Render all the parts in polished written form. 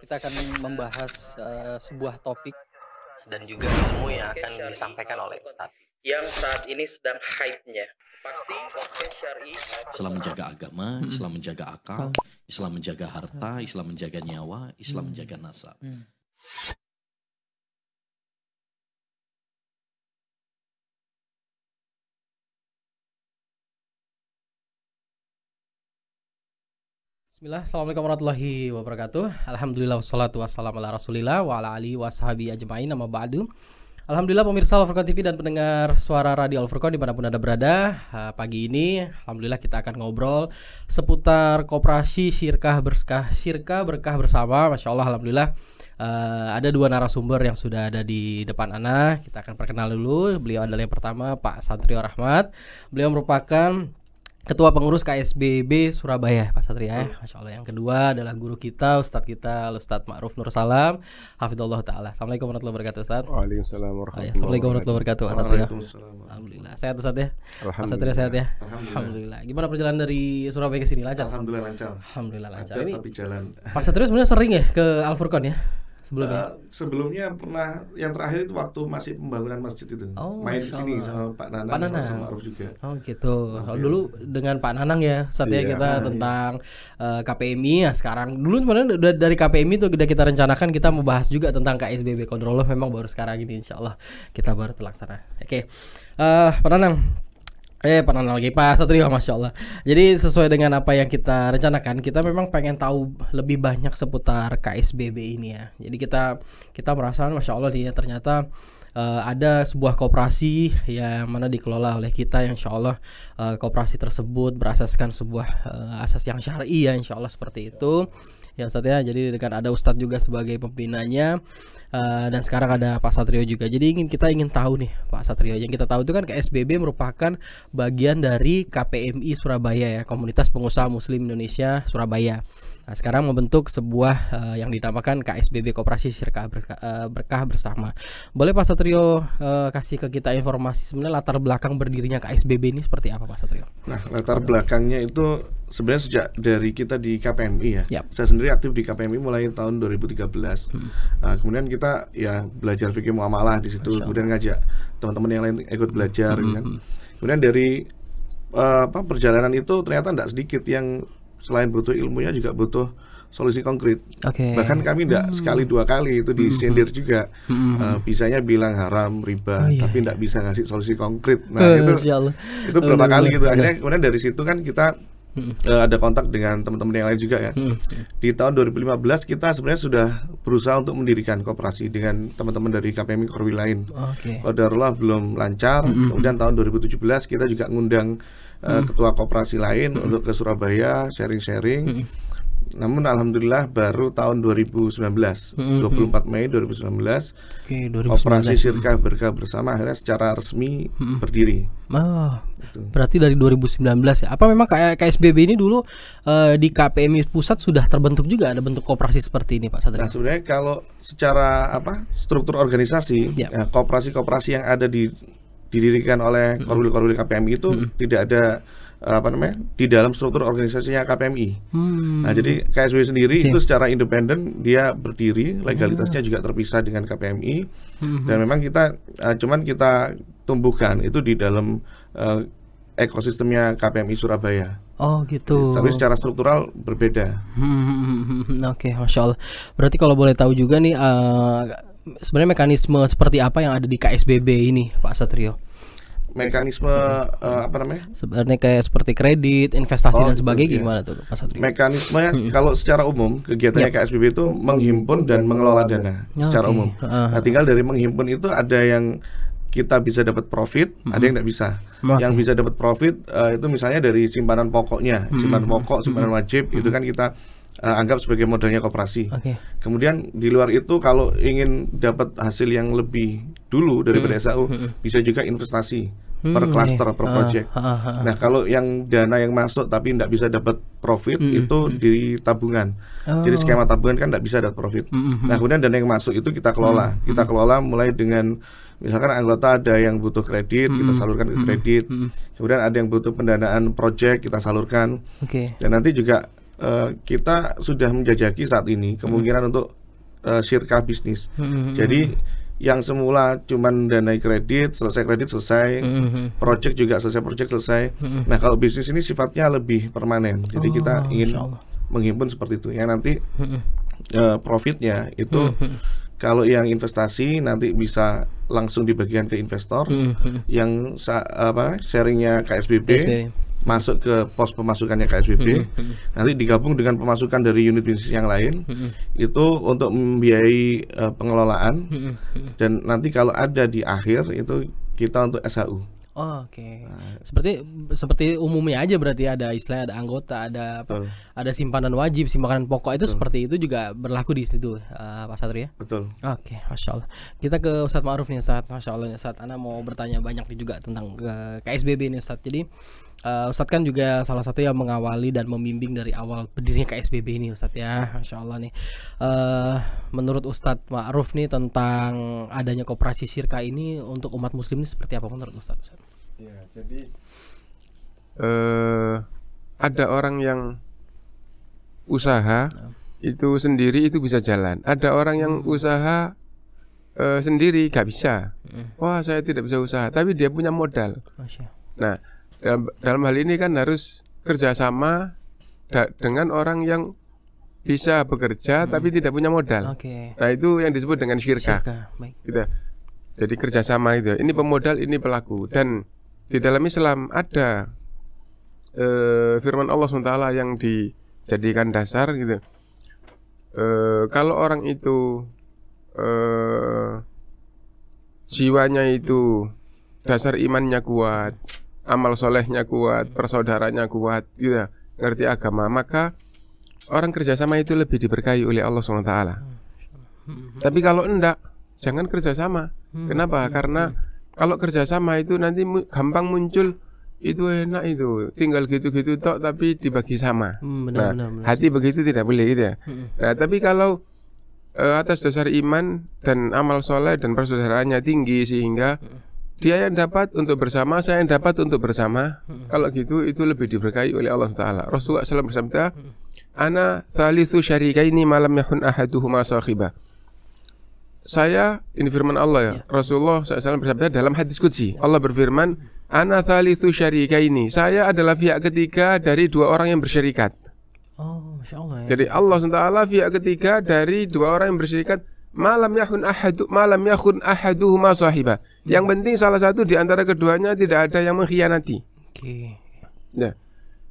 Kita akan membahas sebuah topik dan juga ilmu yang akan disampaikan oleh Ustadz yang saat ini sedang hype-nya. Pasti podcast syar'i. Islam menjaga agama, Islam menjaga akal, Islam menjaga harta, Islam menjaga nyawa, Islam menjaga nasab. Bismillah, Assalamualaikum warahmatullahi wabarakatuh. Alhamdulillah wassalatu wassalamu ala rasulillah wa ala alihi wa sahabi ajma'in, amma ba'du. Alhamdulillah pemirsa Al Furqan TV dan pendengar suara radio Al Furqan dimanapun Anda berada. Pagi ini Alhamdulillah kita akan ngobrol seputar koperasi Syirkah Berkah bersama. Masya Allah, Alhamdulillah ada dua narasumber yang sudah ada di depan Ana. Kita akan perkenal dulu. Beliau adalah yang pertama Pak Satrio Rahmat. Beliau merupakan Ketua Pengurus KSBB Surabaya, Pak Satria. Masya Allah. Yang kedua adalah guru kita, Ustadz kita, Ustadz Ma'ruf Nur Salam, Hafidhullah Ta'ala. Assalamualaikum warahmatullahi wabarakatuh, Ustadz. Waalaikumsalam warahmatullahi Assalamualaikum warahmatullahi wabarakatuh, Pak Satria. Waalaikumsalam. Alhamdulillah. Sehat Ustadz ya? Pak Satria sehat ya? Alhamdulillah. Gimana perjalanan dari Surabaya ke sini, lancar? Alhamdulillah lancar. Alhamdulillah lancar. Ada Ini tapi jalan. Pak Satria sebenarnya sering ya ke Al Furqan ya? Sebelumnya? Sebelumnya pernah, yang terakhir itu waktu masih pembangunan masjid itu. Main di sini sama Pak Nanang, sama Ma'ruf juga. Oh gitu. Kalau dulu dengan Pak Nanang ya, saat ya kita tentang KPMI. Ya sekarang dulu sebenarnya dari KPMI itu udah kita rencanakan kita mau bahas juga tentang KSBB Kontrol. Memang baru sekarang ini insya Allah kita baru terlaksana. Oke. Pak Nanang. Pak Nanang lagi, Pak Satrio, Masya Allah. Jadi sesuai dengan apa yang kita rencanakan, kita memang pengen tahu lebih banyak seputar KSBB ini ya. Jadi kita merasa Masya Allah dia ternyata ada sebuah koperasi yang mana dikelola oleh kita yang insya Allah koperasi tersebut berasaskan sebuah asas yang syar'i ya, insya Allah seperti itu ya Ustadz ya. Jadi dengan ada Ustadz juga sebagai pembinanya dan sekarang ada Pak Satrio juga. Jadi kita ingin tahu nih Pak Satrio, yang kita tahu itu kan KSBB merupakan bagian dari KPMI Surabaya ya, Komunitas Pengusaha Muslim Indonesia Surabaya. Nah, sekarang membentuk sebuah yang dinamakan KSBB Koperasi Syirkah Berkah bersama. Boleh Pak Satrio kasih ke kita informasi sebenarnya latar belakang berdirinya KSBB ini seperti apa Pak Satrio? Nah, latar belakangnya itu sebenarnya sejak dari kita di KPMI ya. Yap. Saya sendiri aktif di KPMI mulai tahun 2013. Nah, kemudian kita ya belajar fikih muamalah di situ, kemudian ngajak teman-teman yang lain ikut belajar kan. Kemudian dari perjalanan itu ternyata tidak sedikit yang selain butuh ilmunya juga butuh solusi konkret. Bahkan kami tidak sekali dua kali itu disindir juga. Bisanya bilang haram, riba, tapi tidak bisa ngasih solusi konkret. Nah itu berapa kali gitu. Akhirnya kemudian dari situ kan kita ada kontak dengan teman-teman yang lain juga ya. Di tahun 2015 kita sebenarnya sudah berusaha untuk mendirikan koperasi dengan teman-teman dari KPMI Korwi lain. Qadarullah belum lancar. Kemudian tahun 2017 kita juga ngundang ketua koperasi lain untuk ke Surabaya sharing-sharing. Namun alhamdulillah baru tahun 2019, 24 Mei 2019, Koperasi Syirkah Berkah bersama akhirnya secara resmi berdiri. Berarti dari 2019 ya. Apa memang kayak KSBB ini dulu di KPMI pusat sudah terbentuk juga ada bentuk koperasi seperti ini Pak Satrio? Nah, sebenarnya kalau secara struktur organisasi, ya, koperasi-koperasi yang ada didirikan oleh korwil-korwil KPMI itu tidak ada di dalam struktur organisasinya KPMI. Nah, jadi KSBB sendiri itu secara independen dia berdiri, legalitasnya juga terpisah dengan KPMI. Dan memang kita cuman kita tumbuhkan itu di dalam ekosistemnya KPMI Surabaya. Oh gitu. Tapi secara struktural berbeda. Oke, Masya Allah. Berarti kalau boleh tahu juga nih sebenarnya mekanisme seperti apa yang ada di KSBB ini Pak Satrio? Mekanisme sebenarnya kayak seperti kredit, investasi dan sebagainya gimana tuh Pak Satrio? Mekanisme kalau secara umum kegiatannya KSBB itu menghimpun dan mengelola dana secara umum. Nah, tinggal dari menghimpun itu ada yang kita bisa dapat profit, ada yang tidak bisa. Yang bisa dapat profit itu misalnya dari simpanan pokoknya, simpanan pokok, simpanan wajib itu kan kita anggap sebagai modalnya koperasi. Kemudian di luar itu kalau ingin dapat hasil yang lebih dulu daripada SAU bisa juga investasi per cluster, per project. Nah, kalau yang dana yang masuk tapi tidak bisa dapat profit itu di tabungan. Jadi skema tabungan kan tidak bisa dapat profit. Nah, kemudian dana yang masuk itu kita kelola. Kita kelola mulai dengan misalkan anggota ada yang butuh kredit, kita salurkan ke kredit. Kemudian ada yang butuh pendanaan project, kita salurkan. Dan nanti juga kita sudah menjajaki saat ini kemungkinan untuk syirkah bisnis. Jadi yang semula cuman danai kredit selesai, project juga selesai. Nah kalau bisnis ini sifatnya lebih permanen. Jadi kita ingin menghimpun seperti itu. Yang nanti profitnya itu kalau yang investasi nanti bisa langsung dibagikan ke investor, yang sharingnya KSBB. Masuk ke pos pemasukannya KSBB, nanti digabung dengan pemasukan dari unit bisnis yang lain, itu untuk membiayai pengelolaan, dan nanti kalau ada di akhir itu kita untuk SHU. Oh, oke. Seperti umumnya aja berarti ada istilah, ada anggota, ada simpanan wajib, simpanan pokok itu seperti itu juga berlaku di situ, Pak Satrio ya. Betul. Oke, masya Allah. Kita ke Ustadz Ma'ruf nih Ustadz, masya Allah nih Ustadz. Ana mau bertanya banyak nih juga tentang KSBB nih Ustadz. Jadi Ustadz kan juga salah satu yang mengawali dan membimbing dari awal berdirinya KSBB ini Ustadz ya, masya Allah nih. Menurut Ustadz Ma'ruf nih tentang adanya koperasi syirkah ini untuk umat muslim ini seperti apa menurut Ustadz? Ya, jadi ada orang yang usaha itu sendiri itu bisa jalan. Ada orang yang usaha sendiri gak bisa. Wah, saya tidak bisa usaha, tapi dia punya modal. Nah, dalam hal ini kan harus kerjasama dengan orang yang bisa bekerja tapi tidak punya modal. Nah, itu yang disebut dengan syirkah. Gitu. Jadi kerjasama itu. Ini pemodal, ini pelaku. Dan di dalam Islam ada firman Allah SWT yang dijadikan dasar gitu. Kalau orang itu jiwanya itu dasar imannya kuat, amal solehnya kuat, persaudaranya kuat, gitu, ngerti agama, maka orang kerjasama itu lebih diberkahi oleh Allah SWT. Tapi kalau enggak, jangan kerjasama. Kenapa? Karena kalau kerjasama itu nanti gampang muncul itu enak itu, tinggal gitu-gitu tok tapi dibagi sama. Benar. Hati begitu tidak boleh gitu ya. Nah, tapi kalau atas dasar iman dan amal soleh dan persaudaraannya tinggi sehingga dia yang dapat untuk bersama, saya yang dapat untuk bersama. Kalau gitu itu lebih diberkahi oleh Allah Taala. Rasulullah SAW bersabda, "Ana thalithu syarikaini ma lam yakun ahaduhuma sahiba." Saya, ini firman Allah ya. Rasulullah SAW bersabda dalam hadis qudsi. Allah berfirman, "Ana thalithu syarikaini." Saya adalah pihak ketiga dari dua orang yang bersyarikat. Oh, Masya Allah ya. Jadi Allah SWT pihak ketiga dari dua orang yang bersyarikat. Malam yakun ahaduhuma sahiba. Yang penting salah satu di antara keduanya tidak ada yang mengkhianati. Ya.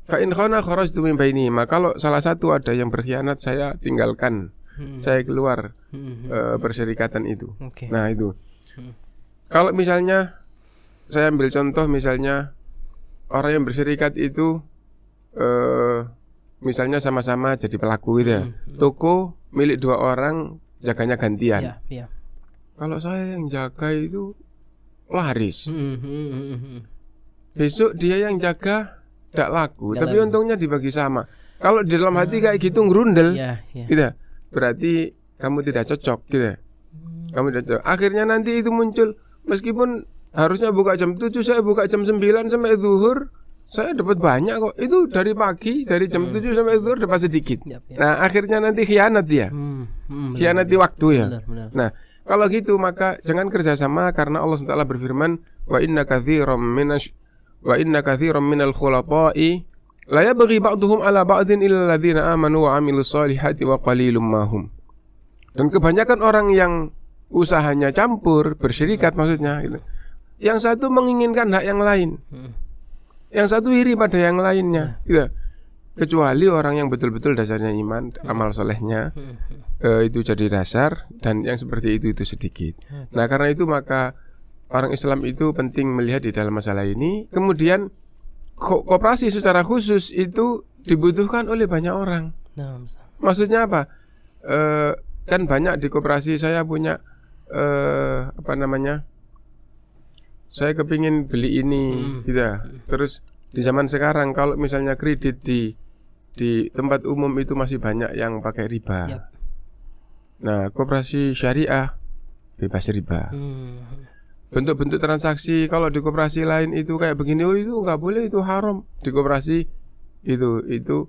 Fa in khana kharajtu min baini. Maka kalau salah satu ada yang berkhianat, saya tinggalkan. Saya keluar persyarikatan itu. Nah, itu. Kalau misalnya saya ambil contoh, misalnya orang yang bersyarikat itu misalnya sama-sama jadi pelaku gitu ya. Toko milik dua orang, jaganya gantian. Kalau saya yang jaga itu laris. Besok dia yang jaga tidak laku, tapi untungnya dibagi sama. Kalau di dalam hati kayak gitu ngerundel, gitu, berarti kamu tidak cocok, gitu. Kamu tidak cocok. Akhirnya nanti itu muncul, meskipun harusnya buka jam 7, saya buka jam 9 sampai zuhur, saya dapat banyak kok. Itu dari pagi, dari jam 7 sampai zuhur dapat sedikit. Nah, akhirnya nanti khianat dia. Khianati waktu ya. Nah, kalau gitu maka jangan kerjasama, karena Allah SWT berfirman, wa inna katsiran minal khulata'i la yabghi ba'duhum ala ba'din illa alladziina aamanu wa 'amilus shalihati wa qalilum ma hum. Dan kebanyakan orang yang usahanya campur, bersyarikat maksudnya gitu. Yang satu menginginkan hak yang lain. Yang satu iri pada yang lainnya, gitu. Kecuali orang yang betul-betul dasarnya iman, amal solehnya itu jadi dasar, dan yang seperti itu sedikit. Nah, karena itu maka orang Islam itu penting melihat di dalam masalah ini. Kemudian koperasi secara khusus itu dibutuhkan oleh banyak orang. Maksudnya apa? Kan banyak di koperasi saya punya saya kepingin beli ini, gitu. Terus di zaman sekarang kalau misalnya kredit di tempat umum itu masih banyak yang pakai riba. Nah, koperasi syariah bebas riba. Bentuk-bentuk transaksi kalau di koperasi lain itu kayak begini, oh itu nggak boleh, itu haram. Di koperasi itu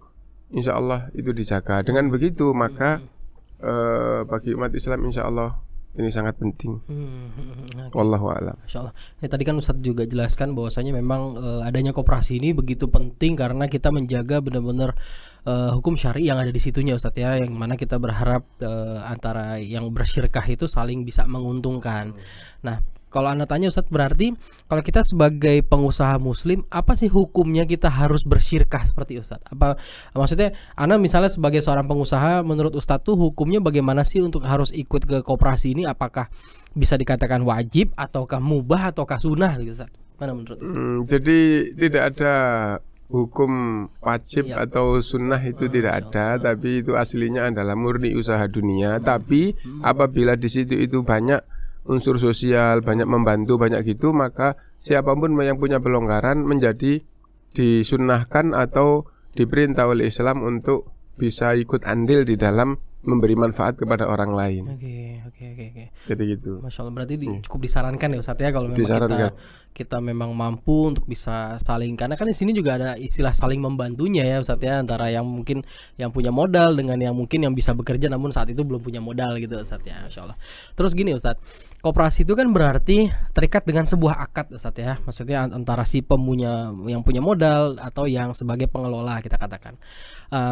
insya Allah itu dijaga. Dengan begitu maka bagi umat Islam insya Allah ini sangat penting. Wallahu a'lam. Masya Allah. Ya, tadi kan Ustadz juga jelaskan bahwasanya memang adanya koperasi ini begitu penting karena kita menjaga benar-benar hukum syari yang ada di situnya Ustadz ya, yang mana kita berharap antara yang bersyirkah itu saling bisa menguntungkan. Nah, kalau Anda tanya Ustadz, berarti kalau kita sebagai pengusaha muslim, apa sih hukumnya kita harus bersyirkah seperti Ustadz? Apa maksudnya Anda misalnya sebagai seorang pengusaha, menurut Ustadz tuh hukumnya bagaimana sih untuk harus ikut ke koperasi ini? Apakah bisa dikatakan wajib ataukah mubah ataukah sunnah gitu Ustadz? Mana menurut Ustadz? Jadi tidak ada hukum wajib atau sunnah itu tidak ada, tapi itu aslinya adalah murni usaha dunia. Tapi apabila di situ itu banyak unsur sosial, banyak membantu, banyak gitu, maka siapapun yang punya pelonggaran menjadi disunnahkan atau diperintah oleh Islam untuk bisa ikut andil di dalam memberi manfaat kepada orang lain. Oke. Jadi gitu. Masya Allah, berarti cukup disarankan ya Ustadz ya kalau memang kita memang mampu untuk bisa saling, karena kan di sini juga ada istilah saling membantunya ya Ustadz ya, antara yang mungkin yang punya modal dengan yang mungkin yang bisa bekerja namun saat itu belum punya modal gitu Ustadz ya. Masya Allah. Terus gini Ustadz, koperasi itu kan berarti terikat dengan sebuah akad Ustadz ya, maksudnya antara si yang punya modal atau yang sebagai pengelola kita katakan.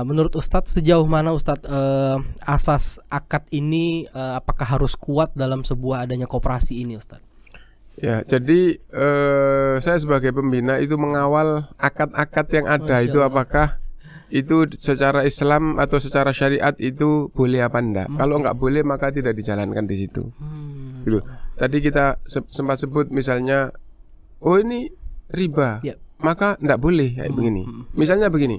Menurut Ustadz sejauh mana Ustadz asas akad ini apakah harus kuat dalam sebuah adanya koperasi ini Ustadz? Ya, jadi saya sebagai pembina itu mengawal akad-akad yang ada itu apakah itu secara Islam atau secara syariat itu boleh apa enggak. Kalau enggak boleh maka tidak dijalankan di situ. Gitu. Tadi kita sempat sebut misalnya, oh ini riba, maka enggak boleh kayak begini. Misalnya begini,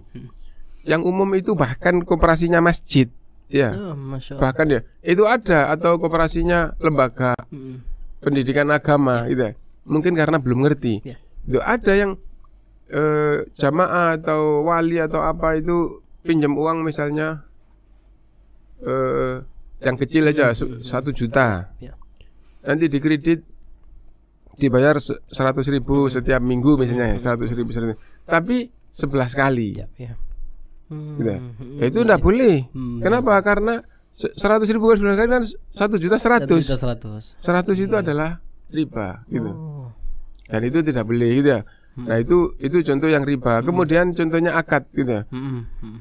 yang umum itu bahkan koperasinya masjid, ya, bahkan ya itu ada, atau koperasinya lembaga pendidikan agama, gitu. Mungkin karena belum ngerti. Itu ada yang jamaah atau wali atau apa itu pinjam uang misalnya yang kecil aja 1 juta, nanti dikredit dibayar 100.000 setiap minggu misalnya, 100.000 tapi 11 kali. Gitu. Ya, itu enggak boleh. Kenapa? Karena 100.000 11 kali kan 1.100.000. 100 itu adalah riba gitu. Dan itu tidak boleh gitu ya. Nah, itu contoh yang riba. Kemudian contohnya akad gitu ya.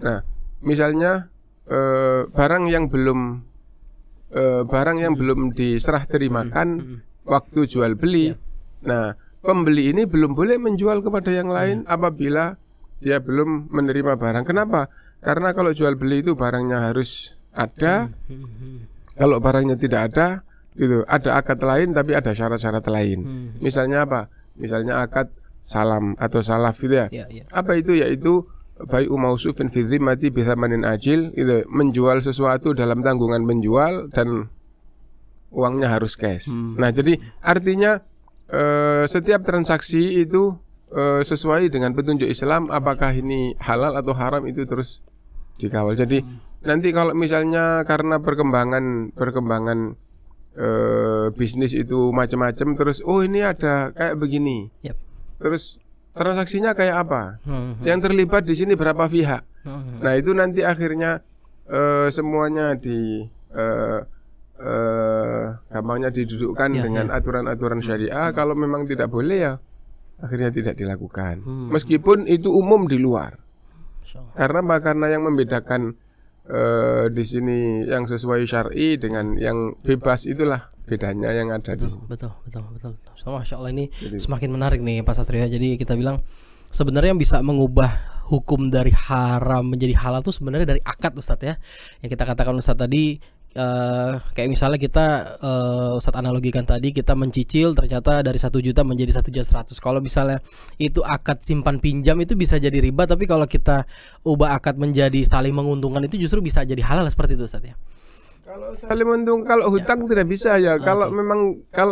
Nah, misalnya barang yang belum diserah terimakan waktu jual beli. Nah, pembeli ini belum boleh menjual kepada yang lain apabila dia belum menerima barang. Kenapa? Karena kalau jual beli itu barangnya harus ada. Kalau barangnya tidak ada, gitu, ada akad lain tapi ada syarat-syarat lain. Misalnya apa? Misalnya akad salam atau salaf gitu ya. Apa itu? Yaitu bai'u mausufin fi dhimmati bi thamanin ajil, gitu, menjual sesuatu dalam tanggungan menjual dan uangnya harus cash. Nah, jadi artinya setiap transaksi itu sesuai dengan petunjuk Islam, apakah ini halal atau haram itu terus dikawal. Jadi nanti kalau misalnya karena perkembangan bisnis itu macam-macam, terus oh ini ada kayak begini, terus transaksinya kayak apa, yang terlibat di sini berapa pihak. Nah, itu nanti akhirnya semuanya gampangnya didudukkan dengan aturan-aturan syariah. Kalau memang tidak boleh ya akhirnya tidak dilakukan, meskipun itu umum di luar. Karena yang membedakan di sini yang sesuai syar'i dengan yang bebas, itulah bedanya yang ada di sini. Betul. Masya Allah, ini semakin menarik nih Pak Satrio. Jadi kita bilang sebenarnya yang bisa mengubah hukum dari haram menjadi halal itu sebenarnya dari akad Ustadz ya. Yang kita katakan Ustadz tadi, kayak misalnya kita Ustadz analogikan tadi, kita mencicil ternyata dari 1 juta menjadi 1.100.000. Kalau misalnya itu akad simpan pinjam itu bisa jadi riba, tapi kalau kita ubah akad menjadi saling menguntungkan itu justru bisa jadi halal seperti itu Ustadz ya. Kalau saling menguntungkan, kalau hutang tidak bisa ya. Kalau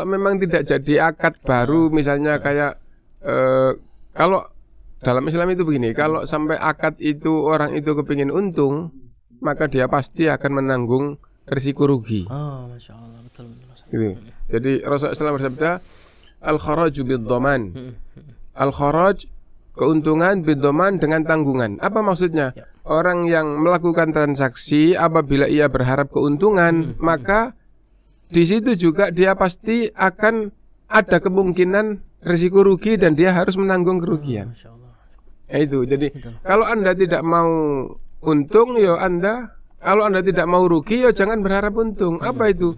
memang tidak jadi akad baru, misalnya kayak kalau dalam Islam itu begini, kalau sampai akad itu orang itu kepingin untung, maka dia pasti akan menanggung risiko rugi. Masya Allah, betul. Gitu. Jadi Rasulullah SAW bersabda, al-kharaju bid-dhaman. Al-kharaj keuntungan bid-dhaman dengan tanggungan. Apa maksudnya? orang yang melakukan transaksi apabila ia berharap keuntungan, maka di situ juga dia pasti akan ada kemungkinan risiko rugi dan dia harus menanggung kerugian. Masya Allah. Itu. Jadi kalau Anda tidak mau untung, ya kalau Anda tidak mau rugi, ya jangan berharap untung. Apa itu?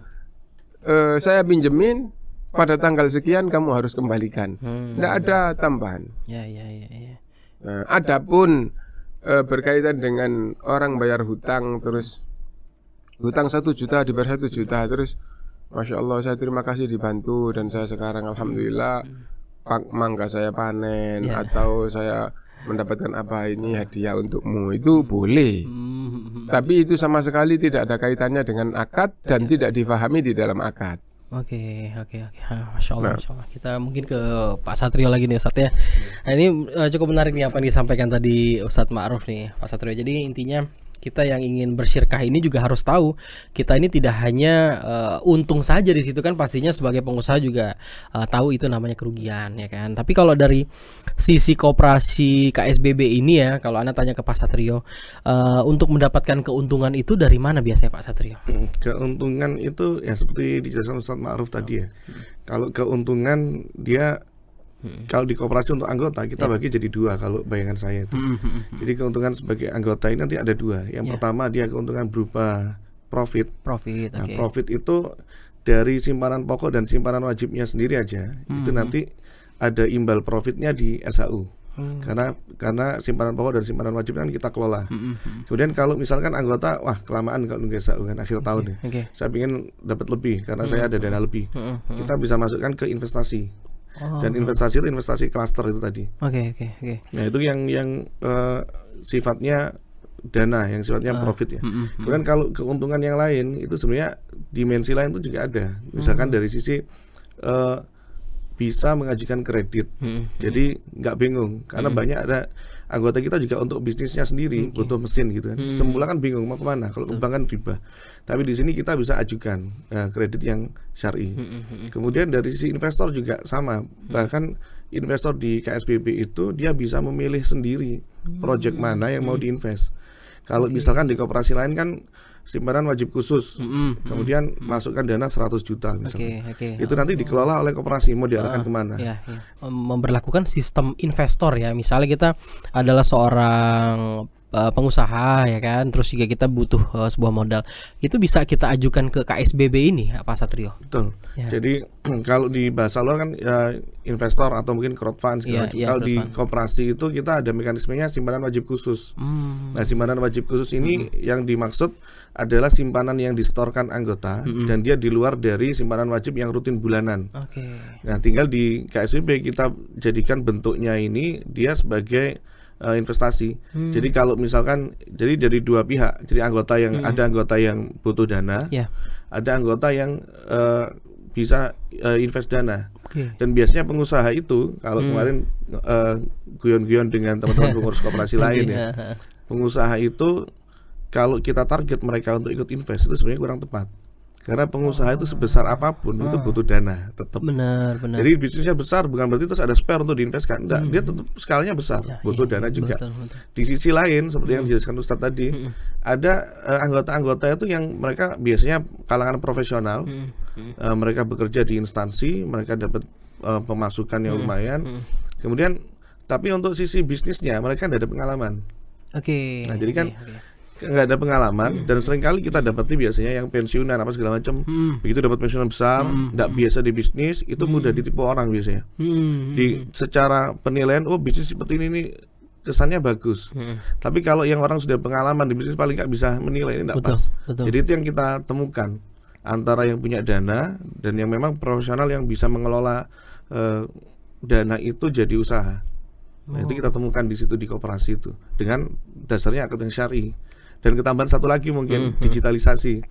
Saya pinjemin pada tanggal sekian kamu harus kembalikan. Tidak ada tambahan. Ya. Nah, adapun berkaitan dengan orang bayar hutang, terus hutang 1 juta dibayar 1 juta, terus Masya Allah saya terima kasih dibantu dan saya sekarang alhamdulillah mangga saya panen atau saya mendapatkan apa ini hadiah untukmu, itu boleh. Tapi itu sama sekali tidak ada kaitannya dengan akad dan tidak difahami di dalam akad. Oke. Masya Allah. Kita mungkin ke Pak Satrio lagi nih Ustadz ya. Nah, ini cukup menarik nih apa yang disampaikan tadi Ustadz Ma'ruf nih Pak Satrio. Jadi intinya kita yang ingin bersyirkah ini juga harus tahu kita ini tidak hanya untung saja di situ kan, pastinya sebagai pengusaha juga tahu itu namanya kerugian ya kan. Tapi kalau dari sisi koperasi KSBB ini ya, kalau Anda tanya ke Pak Satrio, untuk mendapatkan keuntungan itu dari mana biasanya Pak Satrio? Keuntungan itu ya seperti dijelaskan Ustadz Ma'ruf tadi ya. Kalau keuntungan dia kalau di koperasi untuk anggota kita bagi jadi 2 kalau bayangan saya itu. Jadi keuntungan sebagai anggota ini nanti ada 2. Yang pertama dia keuntungan berupa profit. Nah, profit itu dari simpanan pokok dan simpanan wajibnya sendiri aja. Itu nanti ada imbal profitnya di SHU. Karena simpanan pokok dan simpanan wajib kan kita kelola. Kemudian kalau misalkan anggota, wah kelamaan kalau nunggu SHU kan akhir tahun ya. Saya ingin dapat lebih karena saya ada dana lebih. Kita bisa masukkan ke investasi. Dan investasi itu investasi klaster itu tadi. Oke. Nah itu yang sifatnya dana, yang sifatnya profit ya. Kemudian kalau keuntungan yang lain itu sebenarnya dimensi lain itu juga ada. Misalkan dari sisi bisa mengajukan kredit. Jadi nggak bingung karena banyak ada anggota kita juga untuk bisnisnya sendiri butuh mesin gitu kan. Semula kan bingung mau kemana, kalau ke bank kan riba. Tapi di sini kita bisa ajukan kredit yang syar'i. Kemudian dari sisi investor juga sama. Bahkan investor di KSBB itu dia bisa memilih sendiri project mana yang mau diinvest. Kalau misalkan di koperasi lain kan simpanan wajib khusus, kemudian masukkan dana 100 juta misalnya. Itu nanti dikelola oleh koperasi mau diarahkan kemana. Memberlakukan sistem investor ya. Misalnya kita adalah seorang pengusaha ya kan, terus juga kita butuh sebuah modal, itu bisa kita ajukan ke KSBB ini Pak Satrio. Betul. Jadi kalau di bahasa luar kan investor atau mungkin crowdfund kalau di koperasi itu kita ada mekanismenya simpanan wajib khusus. Nah simpanan wajib khusus ini yang dimaksud adalah simpanan yang disetorkan anggota dan dia di luar dari simpanan wajib yang rutin bulanan. Nah tinggal di KSBB kita jadikan bentuknya ini dia sebagai investasi. Jadi kalau misalkan dari 2 pihak, jadi anggota yang ada anggota yang butuh dana, ada anggota yang bisa invest dana. Dan biasanya pengusaha itu kalau kemarin guyon-guyon dengan teman-teman pengurus koperasi lain ya, pengusaha itu kalau kita target mereka untuk ikut invest itu sebenarnya kurang tepat. Karena pengusaha itu sebesar apapun itu butuh dana tetap. Benar. Jadi bisnisnya besar bukan berarti terus ada spare untuk diinvestkan. Enggak, dia tetap skalanya besar, butuh dana juga. Betul. Di sisi lain seperti yang dijelaskan Ustadz tadi, ada anggota-anggota itu yang mereka biasanya kalangan profesional. Mereka bekerja di instansi, mereka dapat pemasukan yang lumayan. Kemudian tapi untuk sisi bisnisnya mereka tidak ada pengalaman. Nah, jadi kan nggak ada pengalaman dan seringkali kita dapati biasanya yang pensiunan apa segala macam begitu dapat pensiunan besar nggak biasa di bisnis itu mudah ditipu orang biasanya di secara penilaian bisnis seperti ini nih kesannya bagus tapi kalau yang orang sudah pengalaman di bisnis paling nggak bisa menilai ini nggak pas. Jadi itu yang kita temukan antara yang punya dana dan yang memang profesional yang bisa mengelola dana itu jadi usaha. Nah itu kita temukan di situ di koperasi itu dengan dasarnya akad yang syar'i. Dan ketambahan satu lagi mungkin digitalisasi.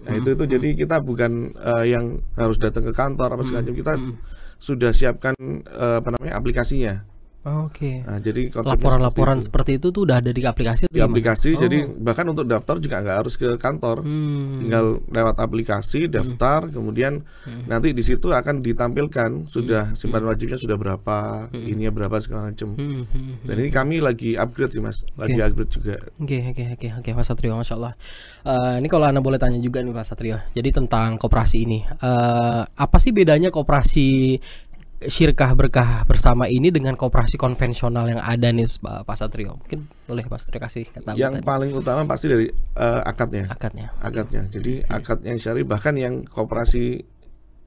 Nah itu jadi kita bukan yang harus datang ke kantor apa segala macam, kita sudah siapkan aplikasinya. Oke. Nah, jadi konsepnya Laporan-laporan seperti itu tuh udah ada di aplikasi? di aplikasi. Jadi bahkan untuk daftar juga nggak harus ke kantor, tinggal lewat aplikasi daftar, kemudian nanti di situ akan ditampilkan sudah simpanan wajibnya sudah berapa, ininya berapa segala macam. Dan ini kami lagi upgrade sih Mas, lagi upgrade juga. Oke, Pak Satrio, Masya Allah. Ini kalau Anda boleh tanya juga nih Pak Satrio, jadi tentang koperasi ini, apa sih bedanya koperasi Syirkah Berkah Bersama ini dengan koperasi konvensional yang ada nih Pak Satrio? Mungkin boleh Pak Satrio kasih kata. Yang paling utama pasti dari akadnya. Akadnya. Jadi akad yang syari, bahkan yang koperasi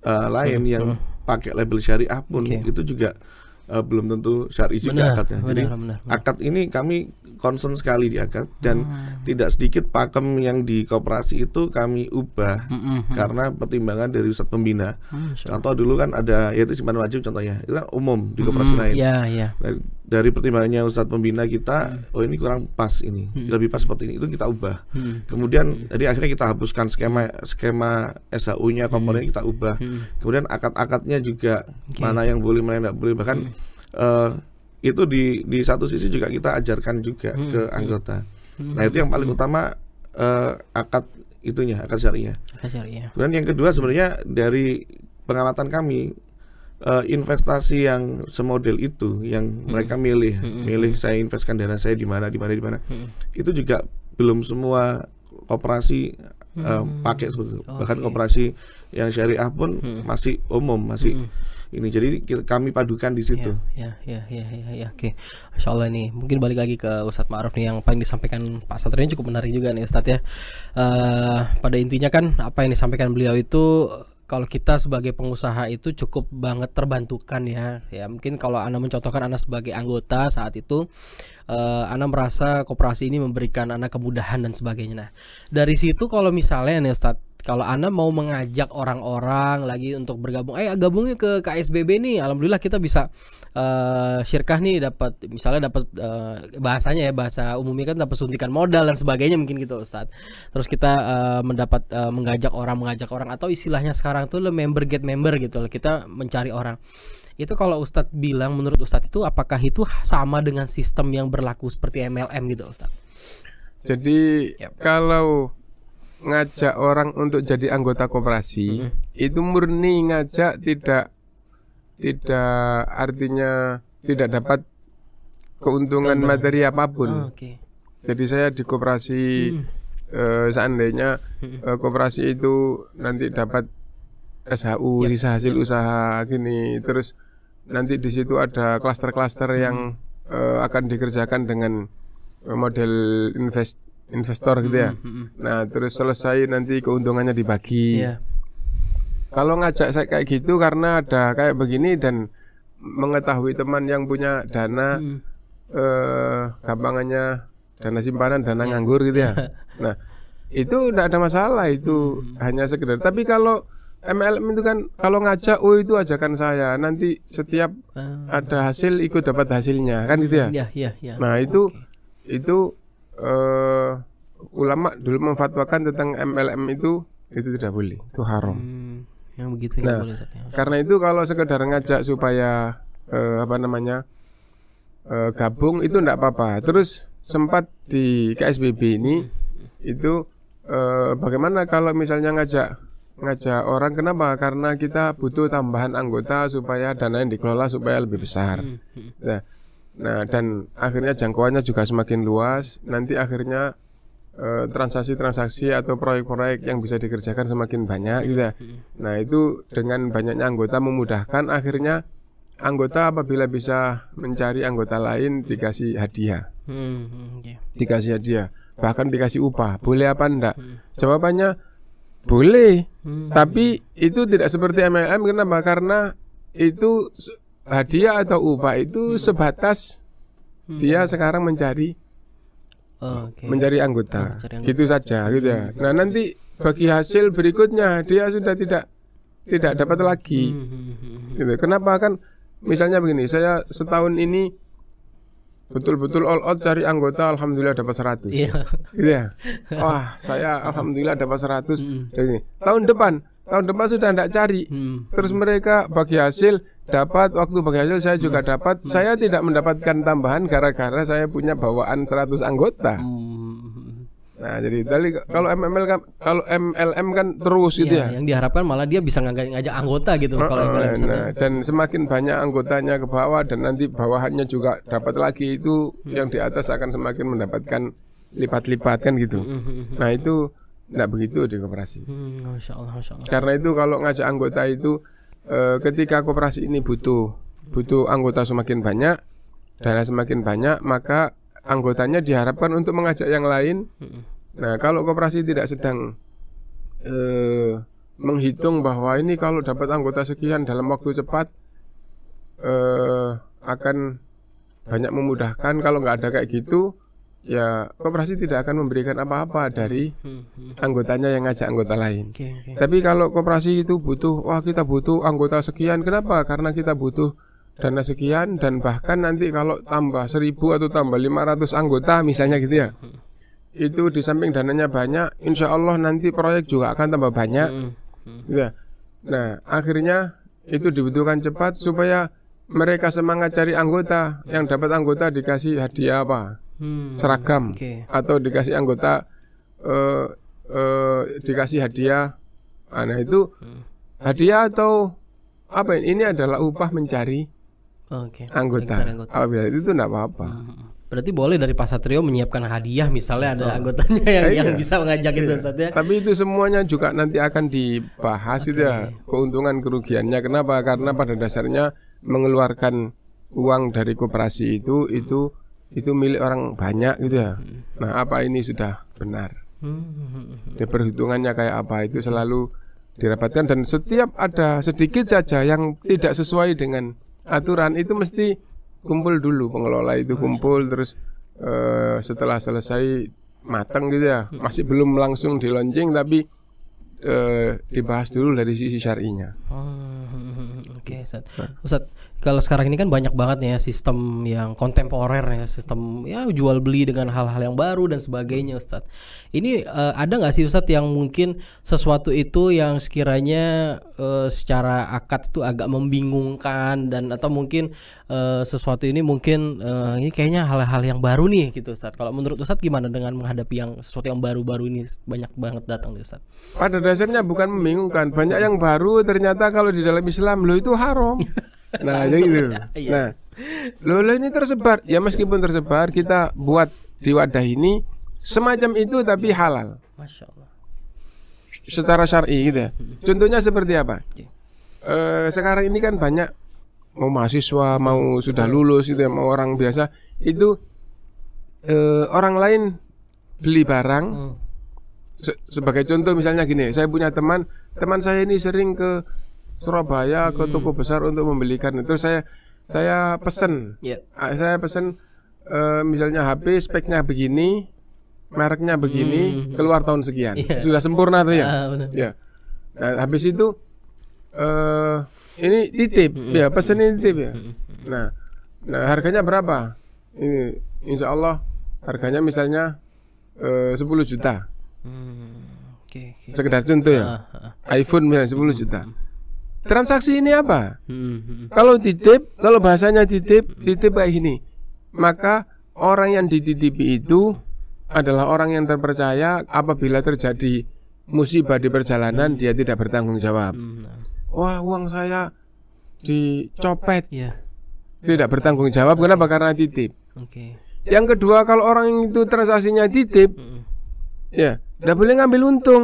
lain yang pakai label syariah pun itu juga belum tentu syar'i juga akadnya. Jadi akad ini kami concern sekali di akad, dan tidak sedikit pakem yang di koperasi itu kami ubah karena pertimbangan dari Ustadz pembina. Contoh dulu kan ada, yaitu simpanan wajib contohnya, itu kan umum di koperasi lain. Dari pertimbangannya Ustadz pembina kita, oh ini kurang pas, ini lebih pas seperti ini, itu kita ubah. Kemudian jadi akhirnya kita hapuskan skema SHU-nya, komponen kita ubah. Kemudian akad-akadnya juga mana yang boleh, mana yang tidak boleh. Bahkan itu di satu sisi juga kita ajarkan juga ke anggota. Nah itu yang paling utama, akad itunya, akad syariah. Kemudian yang kedua sebenarnya dari pengamatan kami, investasi yang semodel itu yang mereka milih saya investkan dana saya di mana, itu juga belum semua koperasi pakai seperti itu. Bahkan koperasi yang syariah pun masih umum, masih ini. Jadi kami padukan di situ. Oke. Masya Allah nih. Mungkin balik lagi ke Ustadz Ma'ruf nih, yang paling disampaikan Pak Satrio cukup menarik juga nih Ustadz ya. Pada intinya kan apa yang disampaikan beliau itu, kalau kita sebagai pengusaha itu cukup banget terbantukan ya. Ya mungkin kalau Anda mencontohkan Anda sebagai anggota saat itu, Anda merasa koperasi ini memberikan Anda kemudahan dan sebagainya. Nah dari situ kalau misalnya nih Ustadz, kalau Anda mau mengajak orang-orang lagi untuk bergabung, gabung yuk ke KSBB nih, alhamdulillah kita bisa syirkah nih, dapat misalnya dapat bahasanya ya, bahasa umumnya kan dapat suntikan modal dan sebagainya mungkin gitu Ustadz. Terus kita mendapat mengajak orang, atau istilahnya sekarang tuh member get member gitu, kita mencari orang. Itu kalau Ustadz bilang, menurut Ustadz itu apakah itu sama dengan sistem yang berlaku seperti MLM gitu Ustadz? Jadi kalau ngajak orang untuk jadi anggota koperasi itu murni ngajak, tidak artinya tidak dapat keuntungan materi apapun. Jadi saya di koperasi, seandainya koperasi itu nanti dapat SHU, sisa hasil usaha gini, terus nanti di situ ada klaster-klaster yang akan dikerjakan dengan model investor gitu ya. Nah terus selesai nanti keuntungannya dibagi. Kalau ngajak saya kayak gitu karena ada kayak begini dan mengetahui teman yang punya dana, gampangannya dana simpanan, dana nganggur gitu ya. Nah itu tidak ada masalah, itu hanya sekedar. Tapi kalau MLM itu kan kalau ngajak, oh itu ajakan saya, nanti setiap ada hasil ikut dapat hasilnya kan gitu ya. Nah itu ulama dulu memfatwakan tentang MLM itu tidak boleh, itu haram. Yang begitu nah, boleh, karena itu kalau sekedar ngajak supaya gabung itu enggak apa-apa. Terus sempat di KSBB ini itu bagaimana kalau misalnya ngajak orang, kenapa? Karena kita butuh tambahan anggota supaya dana yang dikelola supaya lebih besar. Nah, dan akhirnya jangkauannya juga semakin luas. Nanti akhirnya transaksi-transaksi atau proyek-proyek yang bisa dikerjakan semakin banyak gitu ya. Nah, itu dengan banyaknya anggota memudahkan, akhirnya anggota apabila bisa mencari anggota lain dikasih hadiah. Dikasih hadiah, bahkan dikasih upah. Boleh apa enggak? Jawabannya boleh. Tapi itu tidak seperti MLM. Kenapa? Karena itu hadiah atau upah itu sebatas dia sekarang mencari anggota, gitu saja gitu ya. Nah nanti bagi hasil berikutnya dia sudah tidak dapat lagi gitu. Kenapa? Kan misalnya begini, saya setahun ini betul-betul all out cari anggota, alhamdulillah dapat 100 gitu ya. Wah saya alhamdulillah dapat 100 tahun depan sudah tidak cari. Terus mereka bagi hasil dapat, waktu bagi hasil saya juga dapat. Saya tidak mendapatkan tambahan gara-gara saya punya bawaan 100 anggota. Nah, jadi kalau MLM kan terus gitu ya. Yang diharapkan malah dia bisa ngajak anggota gitu kalau MLM. Dan semakin banyak anggotanya ke bawah dan nanti bawahannya juga dapat lagi, itu yang di atas akan semakin mendapatkan lipat-lipat kan gitu. Nah, itu tidak begitu di koperasi. Masya Allah. Karena itu kalau ngajak anggota itu ketika koperasi ini butuh anggota semakin banyak, dana semakin banyak, maka anggotanya diharapkan untuk mengajak yang lain. Nah, kalau koperasi tidak sedang menghitung bahwa ini kalau dapat anggota sekian dalam waktu cepat akan banyak memudahkan, kalau nggak ada kayak gitu, ya koperasi tidak akan memberikan apa-apa dari anggotanya yang ngajak anggota lain. Tapi kalau koperasi itu kita butuh anggota sekian, kenapa? Karena kita butuh dana sekian, dan bahkan nanti kalau tambah 1000 atau tambah 500 anggota misalnya gitu ya, itu di samping dananya banyak, insya Allah nanti proyek juga akan tambah banyak ya. Nah, akhirnya itu dibutuhkan cepat supaya mereka semangat cari anggota. Yang dapat anggota dikasih hadiah apa? Seragam, atau dikasih anggota dikasih hadiah. Nah, itu hadiah atau apa ini adalah upah mencari anggota. Apabila itu tidak apa-apa. Berarti boleh dari Pak Satrio menyiapkan hadiah, misalnya ada anggotanya yang bisa mengajak itu Ustaz ya. Tapi itu semuanya juga nanti akan dibahas itu ya, keuntungan kerugiannya. Kenapa? Karena pada dasarnya mengeluarkan uang dari koperasi itu milik orang banyak gitu ya. Nah, apa ini sudah benar? Di perhitungannya kayak apa itu selalu dirapatkan, dan setiap ada sedikit saja yang tidak sesuai dengan aturan itu mesti kumpul dulu, pengelola itu kumpul, terus setelah selesai matang gitu ya, masih belum langsung di launching tapi dibahas dulu dari sisi syar'inya. Oke, Ustaz, kalau sekarang ini kan banyak banget ya sistem yang kontemporer ya, sistem ya jual beli dengan hal-hal yang baru dan sebagainya, Ustaz. Ini ada nggak sih Ustaz yang mungkin sesuatu itu yang sekiranya secara akad itu agak membingungkan, dan atau mungkin sesuatu ini mungkin ini kayaknya hal-hal yang baru nih gitu, Ustaz. Kalau menurut Ustaz gimana dengan menghadapi yang sesuatu yang baru-baru ini banyak banget datang nih, Ustaz? Pada dasarnya bukan membingungkan, banyak yang baru ternyata kalau di dalam Islam lo itu haram. Nah, jadi gitu. Nah, lo ini tersebar. Ya meskipun tersebar, kita buat di wadah ini semacam itu tapi halal. Masya Allah. Secara syar'i gitu ya. Contohnya seperti apa? Sekarang ini kan banyak mau mahasiswa, mau sudah lulus gitu ya, mau orang biasa itu orang lain beli barang. Sebagai contoh misalnya gini, saya punya teman saya ini sering ke Surabaya ke toko besar untuk membelikan. Terus saya pesen, misalnya HP speknya begini, mereknya begini, keluar tahun sekian, sudah sempurna tuh ya. Ya. Nah, habis itu ini titip, ya pesen ini titip ya. Nah harganya berapa? Ini insya Allah harganya misalnya 10 juta. Sekedar contoh ya, iPhone misalnya 10 juta. Transaksi ini apa? Kalau titip, kalau bahasanya titip kayak gini, maka orang yang dititipi itu adalah orang yang terpercaya. Apabila terjadi musibah di perjalanan, dia tidak bertanggung jawab. Wah, uang saya dicopet, tidak bertanggung jawab. Kenapa? Karena titip. Yang kedua, kalau orang itu transaksinya titip, ya, tidak boleh ngambil untung.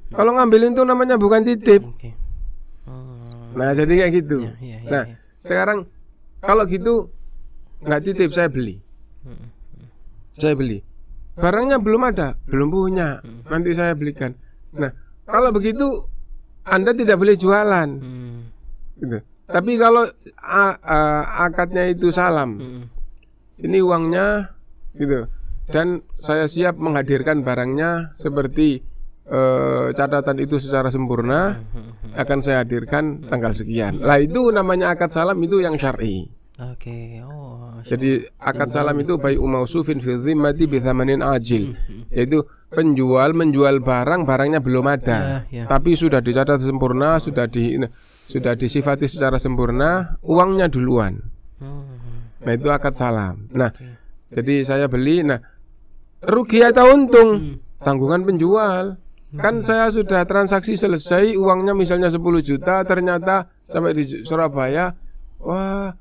Kalau ngambil untung namanya bukan titip. Nah, jadi kayak gitu. Nah, sekarang kalau gitu nggak titip, saya beli. Barangnya belum ada, belum punya. Nanti saya belikan. Nah, kalau begitu Anda tidak boleh jualan. Gitu. Tapi kalau akadnya itu salam, ini uangnya, gitu. Dan saya siap menghadirkan barangnya seperti catatan itu secara sempurna, akan saya hadirkan tanggal sekian. Lah itu namanya akad salam, itu yang syar'i. Jadi akad salam itu baik umausufin fi dhimmati bi thamanin ajil, yaitu penjual menjual barangnya belum ada, tapi sudah dicatat sempurna, sudah sudah disifati secara sempurna, uangnya duluan. Nah itu akad salam. Nah jadi saya beli, nah rugi atau untung tanggungan penjual. Kan saya sudah transaksi selesai, uangnya misalnya 10 juta, ternyata sampai di Surabaya, wah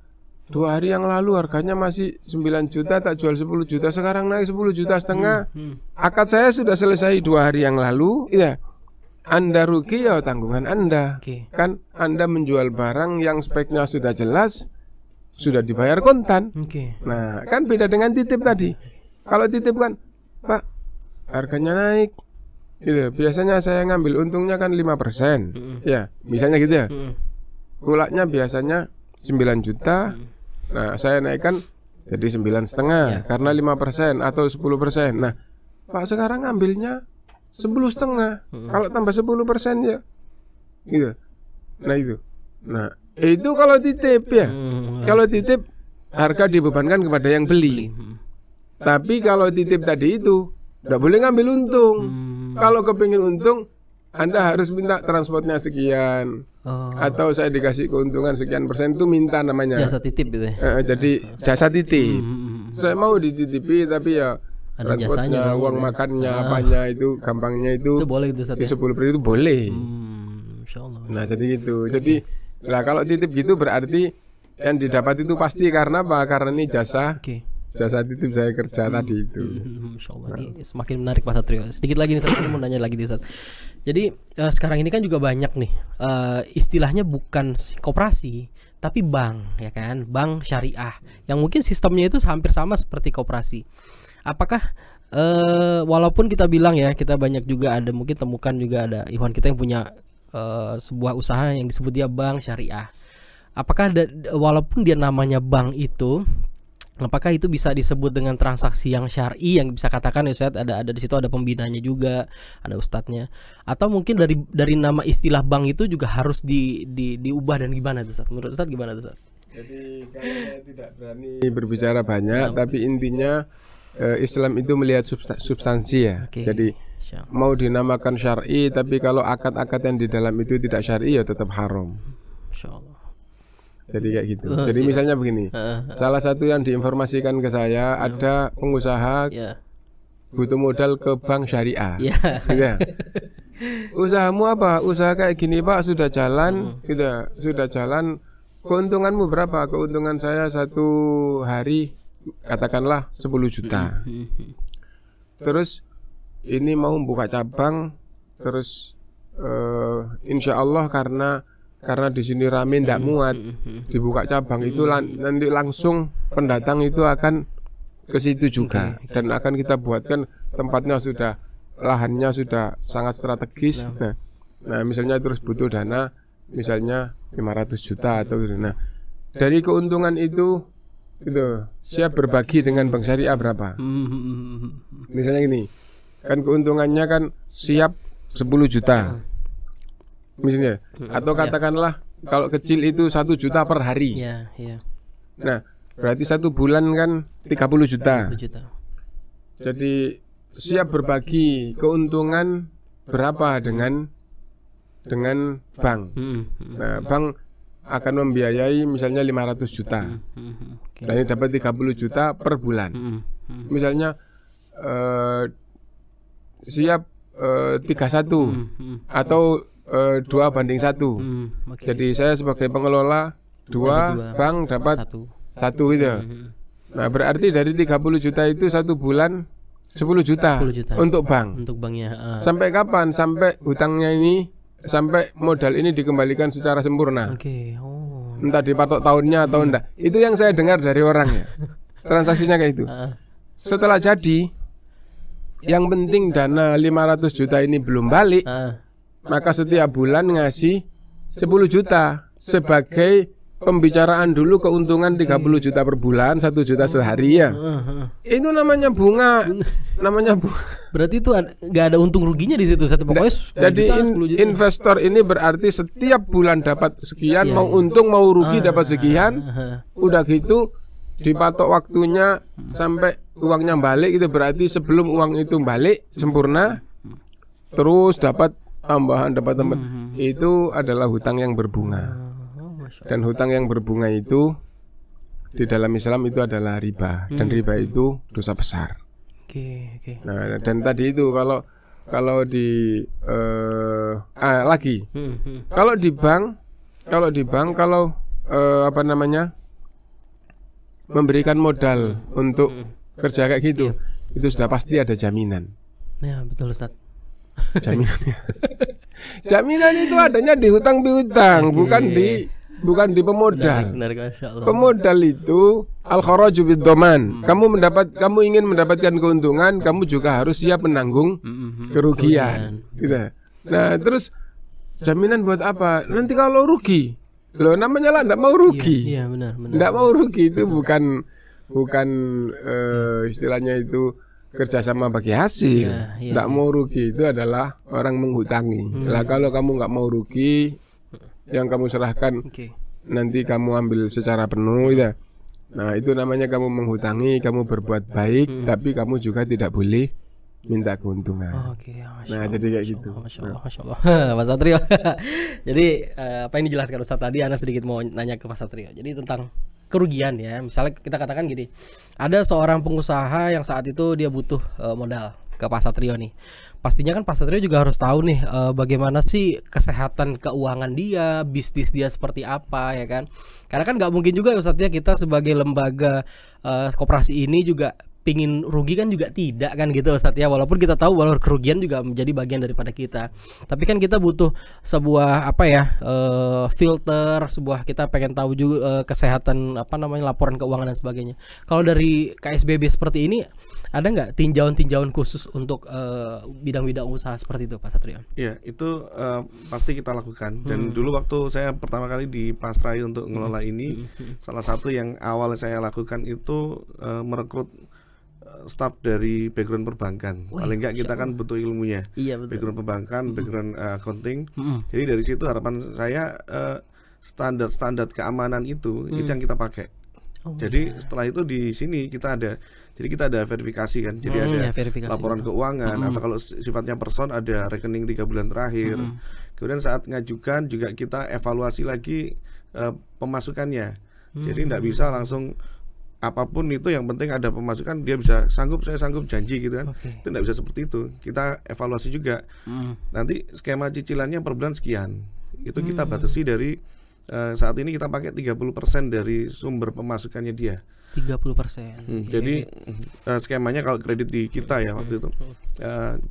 2 hari yang lalu harganya masih 9 juta, tak jual 10 juta, sekarang naik 10 juta setengah. Akad saya sudah selesai 2 hari yang lalu, ya. Anda rugi ya tanggungan Anda. Kan Anda menjual barang yang speknya sudah jelas, sudah dibayar kontan. Nah, kan beda dengan titip tadi. Kalau titip kan, Pak, harganya naik. Gitu. Biasanya saya ngambil untungnya kan 5%. Ya, misalnya gitu ya. Kulaknya biasanya 9 juta. Nah, saya naikkan jadi 9,5 karena 5% atau 10%. Nah, Pak sekarang ngambilnya 10,5. Kalau tambah 10% ya. Gitu. Nah, itu. Nah, itu kalau titip ya. Kalau titip harga dibebankan kepada yang beli. Tapi kalau titip tadi itu tidak boleh ngambil untung. Kalau kepingin untung, Anda harus minta transportnya sekian. Atau saya dikasih keuntungan sekian persen, itu minta namanya jasa titip gitu ya. Jadi jasa titip. Saya mau dititipi tapi ya ada transportnya, jasanya dong, uang makannya, apanya itu gampangnya itu boleh gitu Ustaz ya? 10% itu boleh. Insyaallah. Nah jadi gitu. Jadi lah kalau titip gitu berarti yang didapat itu pasti karena apa? Karena ini jasa. Jasa titip saya kerja tadi itu. Insyaallah ini semakin menarik Pak Satrio. Sedikit lagi nih Ustaz, mau nanya lagi nih Ustaz. Jadi sekarang ini kan juga banyak nih istilahnya bukan koperasi tapi bank, ya kan, bank syariah yang mungkin sistemnya itu hampir sama seperti koperasi. Apakah walaupun kita bilang ya kita banyak juga ada mungkin temukan juga ada ikhwan kita yang punya sebuah usaha yang disebut dia bank syariah. Apakah walaupun dia namanya bank itu, apakah itu bisa disebut dengan transaksi yang syar'i yang bisa katakan ya Ustaz ada di situ ada pembinanya juga, ada ustadznya, atau mungkin dari nama istilah bank itu juga harus diubah dan gimana tuh Ustaz? Menurut Ustaz gimana tuh Ustaz? Jadi saya tidak berani berbicara banyak, tapi intinya Islam itu melihat substansi ya. Jadi mau dinamakan syar'i, tapi kalau akad-akad yang di dalam itu tidak syar'i ya tetap haram. Insyaallah. Jadi kayak gitu. Jadi misalnya begini, salah satu yang diinformasikan ke saya ada pengusaha butuh modal ke bank syariah. Gitu. Usahamu apa? Usaha kayak gini Pak sudah jalan, gitu. Sudah jalan. Keuntunganmu berapa? Keuntungan saya satu hari katakanlah 10 juta. Terus ini mau buka cabang, terus insya Allah karena di sini rame ndak muat, dibuka cabang itu nanti langsung pendatang itu akan ke situ juga, dan akan kita buatkan tempatnya sudah, lahannya sudah sangat strategis. Nah misalnya terus butuh dana misalnya 500 juta atau gitu. Nah dari keuntungan itu siap berbagi dengan bank syariah berapa? Misalnya gini, kan keuntungannya kan siap 10 juta misalnya, atau katakanlah kalau kecil itu 1 juta per hari. Nah berarti 1 bulan kan 30 juta. Jadi siap berbagi keuntungan berapa dengan bank. Nah bank akan membiayai misalnya 500 juta. Dan ini dapat 30 juta per bulan. Misalnya siap 31 atau 2:1. Jadi saya sebagai pengelola 2, bank dapat 1 gitu. Nah berarti dari 30 juta itu 1 bulan 10 juta untuk bank. Untuk banknya. Sampai kapan? Sampai hutangnya ini, sampai modal ini dikembalikan secara sempurna. Entah dipatok tahunnya atau enggak. Itu yang saya dengar dari orang ya. Transaksinya kayak itu. Setelah jadi, yang penting dana 500 juta ini belum balik, maka setiap bulan ngasih 10 juta sebagai pembicaraan dulu keuntungan 30 juta per bulan, 1 juta sehari ya. Itu namanya bunga. Namanya bunga. Berarti itu nggak ada untung ruginya di situ. Pokoknya jadi investor ini berarti setiap bulan dapat sekian, mau untung mau rugi dapat sekian. Udah gitu dipatok waktunya sampai uangnya balik, itu berarti sebelum uang itu balik sempurna terus dapat tambahan. itu adalah hutang yang berbunga. Dan hutang yang berbunga itu di dalam Islam itu adalah riba, dan riba itu dosa besar. Oke. Nah, dan tadi itu kalau di lagi kalau di bank apa namanya, memberikan modal untuk kerja kayak gitu, itu sudah pasti ada jaminan. Ya betul Ustaz. Jaminannya. Jaminan itu adanya di hutang piutang, bukan di pemodal. Menarik, Masya Allah. Pemodal itu al-kharaju bid-dhaman. Kamu ingin mendapatkan keuntungan, kamu juga harus siap menanggung kerugian. Gitu. Nah, terus jaminan buat apa? Nanti kalau rugi, loh namanya lah enggak mau rugi. Iya, benar. Enggak mau rugi itu bukan istilahnya itu kerjasama bagi hasil. Enggak mau rugi itu adalah orang menghutangi. Lah kalau kamu enggak mau rugi, yang kamu serahkan nanti kamu ambil secara penuh ya. Nah, itu namanya kamu menghutangi, kamu berbuat baik, tapi kamu juga tidak boleh minta keuntungan. Nah, jadi kayak gitu. Masya Allah. Mas Satrio. Jadi apa yang dijelaskan Ustaz tadi, Ana sedikit mau nanya ke Mas Satrio. Jadi tentang kerugian ya. Misalnya kita katakan gini, ada seorang pengusaha yang saat itu dia butuh modal ke Pak Satrio nih. Pastinya kan Pak Satrio juga harus tahu nih bagaimana sih kesehatan keuangan dia, bisnis dia seperti apa ya kan. Karena kan nggak mungkin juga Ustaz ya, kita sebagai lembaga koperasi ini juga pingin rugi kan juga tidak kan gitu Ustaz ya. Walaupun kita tahu bahwa kerugian juga menjadi bagian daripada kita, tapi kan kita butuh sebuah filter, kita pengen tahu juga kesehatan laporan keuangan dan sebagainya. Kalau dari KSBB seperti ini, ada nggak tinjauan khusus untuk bidang-bidang usaha seperti itu Pak Satrio? Ya, itu pasti kita lakukan. Dan dulu waktu saya pertama kali di Pasrai untuk ngelola ini, salah satu yang awal saya lakukan itu merekrut staf dari background perbankan. Paling enggak kita kan butuh ilmunya. Iya, betul. Background perbankan, background accounting. Jadi dari situ harapan saya standar keamanan itu yang kita pakai. Jadi setelah itu di sini kita ada verifikasi kan. Jadi ada laporan keuangan atau kalau sifatnya person ada rekening 3 bulan terakhir. Kemudian saat ngajukan juga kita evaluasi lagi pemasukannya. Jadi enggak bisa langsung apapun itu, yang penting ada pemasukan, dia bisa saya sanggup janji gitu kan. Itu enggak bisa seperti itu. Kita evaluasi juga. Nanti skema cicilannya per bulan sekian. Itu kita batasi dari saat ini kita pakai 30% dari sumber pemasukannya dia. 30%. Jadi skemanya kalau kredit di kita ya waktu itu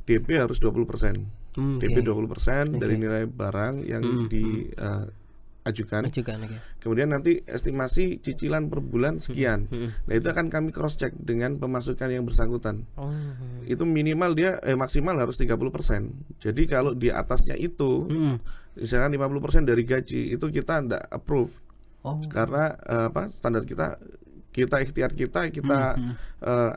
DP harus 20%. DP 20% dari nilai barang yang diajukan. Kemudian nanti estimasi cicilan per bulan sekian. Nah, itu akan kami cross check dengan pemasukan yang bersangkutan. Itu minimal dia maksimal harus 30%. Jadi kalau di atasnya itu misalkan 50% dari gaji, itu kita tidak approve. Karena standar kita ikhtiar kita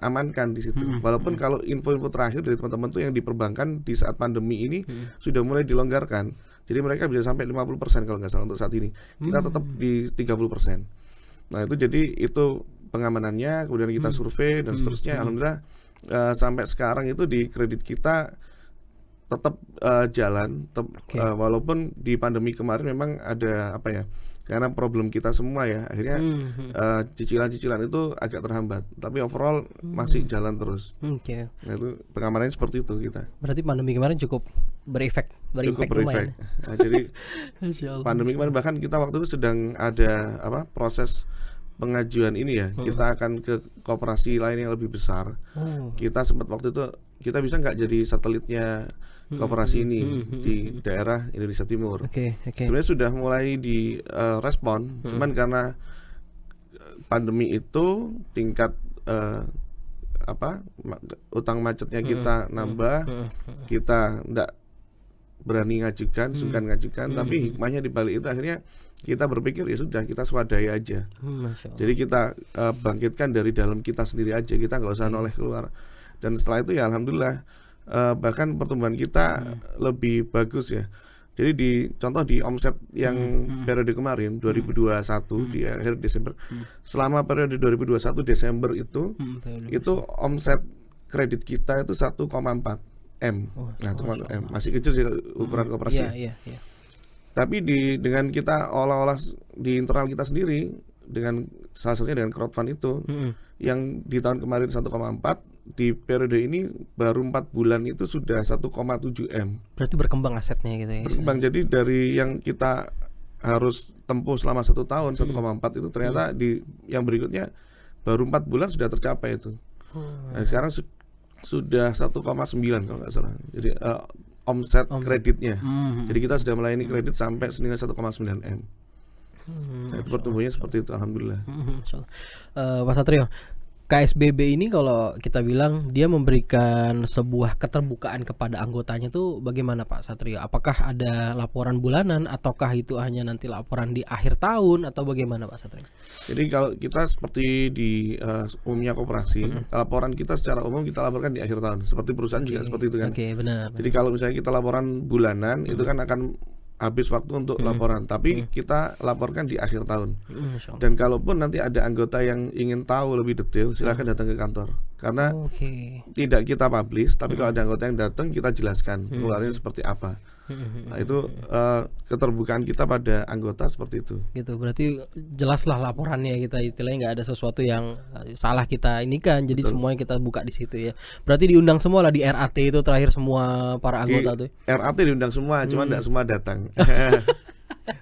amankan di situ. Walaupun kalau info-info terakhir dari teman-teman tuh yang di perbankan di saat pandemi ini sudah mulai dilonggarkan. Jadi mereka bisa sampai 50% kalau nggak salah untuk saat ini. Kita tetap di 30%. Nah, itu pengamanannya, kemudian kita survei dan seterusnya. Alhamdulillah sampai sekarang itu di kredit kita tetap jalan, walaupun di pandemi kemarin memang ada karena problem kita semua ya, akhirnya cicilan-cicilan itu agak terhambat, tapi overall masih jalan terus. Nah, itu pengamanannya seperti itu kita. Berarti pandemi kemarin cukup berefek. Nah, jadi pandemi kemarin bahkan kita waktu itu sedang ada proses pengajuan ini ya, kita akan ke koperasi lain yang lebih besar. Kita sempat waktu itu kita bisa nggak jadi satelitnya koperasi ini di daerah Indonesia Timur. Sebenarnya sudah mulai di respon, cuman karena pandemi itu tingkat utang macetnya kita nambah, kita nggak berani ngajukan, sungkan ngajukan. Tapi hikmahnya di balik itu akhirnya kita berpikir ya sudah, kita swadaya aja. Jadi kita bangkitkan dari dalam kita sendiri aja, kita nggak usah noleh keluar. Dan setelah itu ya alhamdulillah bahkan pertumbuhan kita lebih bagus ya. Jadi contoh di omset yang periode kemarin 2021 di akhir Desember, selama periode 2021 Desember itu omset kredit kita itu 1,4 M. Nah, 1,4 M masih kecil sih ukuran koperasi. Tapi dengan kita olah-olah di internal kita sendiri, dengan salah satunya dengan crowdfund itu, yang di tahun kemarin 1,4, di periode ini baru 4 bulan itu sudah 1,7 M. Berarti berkembang asetnya gitu ya. Berkembang, jadi dari yang kita harus tempuh selama 1 tahun 1,4 itu ternyata di yang berikutnya baru 4 bulan sudah tercapai itu. Nah, sekarang sudah 1,9 kalau nggak salah. Jadi omset kreditnya. Jadi kita sudah melayani kredit sampai senilai 1,9 M. Nah, itu pertumbuhannya seperti itu, alhamdulillah. Pak Satrio, KSBB ini kalau kita bilang dia memberikan sebuah keterbukaan kepada anggotanya tuh bagaimana Pak Satrio? Apakah ada laporan bulanan ataukah itu hanya nanti laporan di akhir tahun atau bagaimana Pak Satrio? Jadi kalau kita seperti di umumnya koperasi, laporan kita secara umum kita laporkan di akhir tahun. Seperti perusahaan juga seperti itu kan. Benar. Jadi kalau misalnya kita laporan bulanan itu kan akan habis waktu untuk laporan, tapi kita laporkan di akhir tahun. Dan kalaupun nanti ada anggota yang ingin tahu lebih detail, silakan datang ke kantor. Karena tidak kita publish, tapi kalau ada anggota yang datang kita jelaskan pengeluarannya seperti apa. Nah, itu keterbukaan kita pada anggota seperti itu. Gitu, berarti jelaslah laporannya, kita istilahnya nggak ada sesuatu yang salah kita ini kan. Jadi semuanya kita buka di situ ya. Berarti diundang semua lah di RAT itu terakhir semua para anggota tuh. RAT diundang semua, cuma nggak semua datang.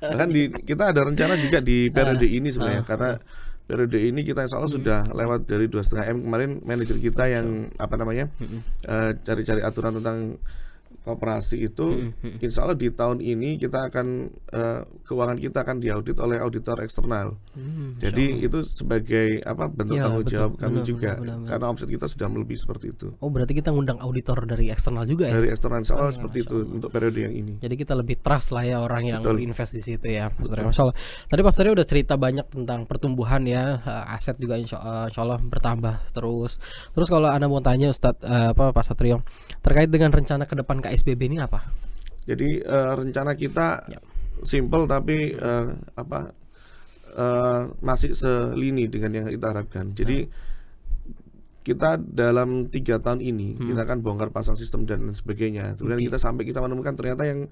Bahkan kita ada rencana juga di periode ini sebenarnya, karena periode ini kita insya Allah sudah lewat dari 2,5 M. Kemarin manajer kita yang cari-cari aturan tentang koperasi itu, insya Allah di tahun ini kita akan keuangan kita akan diaudit oleh auditor eksternal. Jadi itu sebagai bentuk tanggung jawab kami juga, karena omset kita sudah melebihi seperti itu. Oh, berarti kita ngundang auditor dari eksternal juga ya? Dari eksternal, insya Allah seperti itu untuk periode yang ini. Jadi kita lebih trust lah ya orang yang invest di situ ya, Mas Satrio. Masya Allah. Tadi Mas Satrio udah cerita banyak tentang pertumbuhan ya, aset juga insya Allah bertambah terus. Terus kalau Anda mau tanya Ustadz Pak Satrio terkait dengan rencana ke depan KSBB ini apa? Jadi rencana kita simple tapi masih selini dengan yang kita harapkan. Jadi kita dalam 3 tahun ini kita akan bongkar pasang sistem dan sebagainya. Kemudian kita menemukan ternyata yang